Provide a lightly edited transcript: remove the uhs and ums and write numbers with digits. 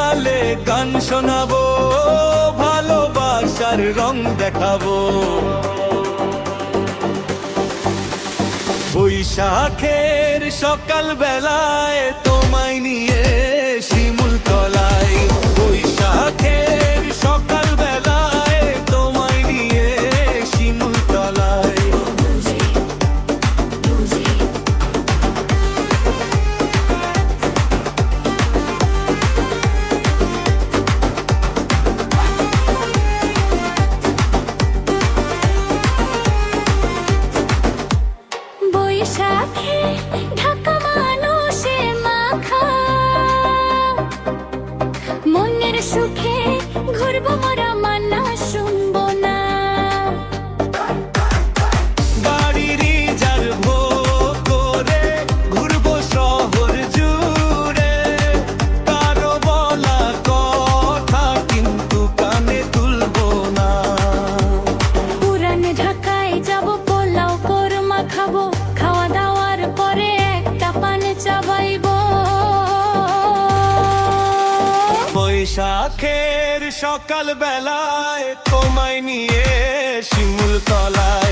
তালে গান শোনাবো, ভালোবাসার রং দেখাবো। বৈশাখের সকাল বেলায় তোমায় নিয়ে শিমুল তলায়, বৈশাখের সকাল বেলায় তোমায় নিয়ে শিমুল তলায়। বৈশাখে ঢাকা মানুষে মাখা, মনের সুখে ঘুরবো মোরা মানা শুনবো না। গাড়ি রিজার্ভ করে ঘুরবো শহর জুড়ে, কারো বলা কথা কিন্তু কানে তুলবো না। পুরান ঢাকায় যাবো, পোলাও কোরমা খাবো, খাওয়া দাওয়ার পরে একটা পান চাবাইবো। বৈশাখের সকাল বেলায় তোমায় নিয়ে শিমুল তলায়।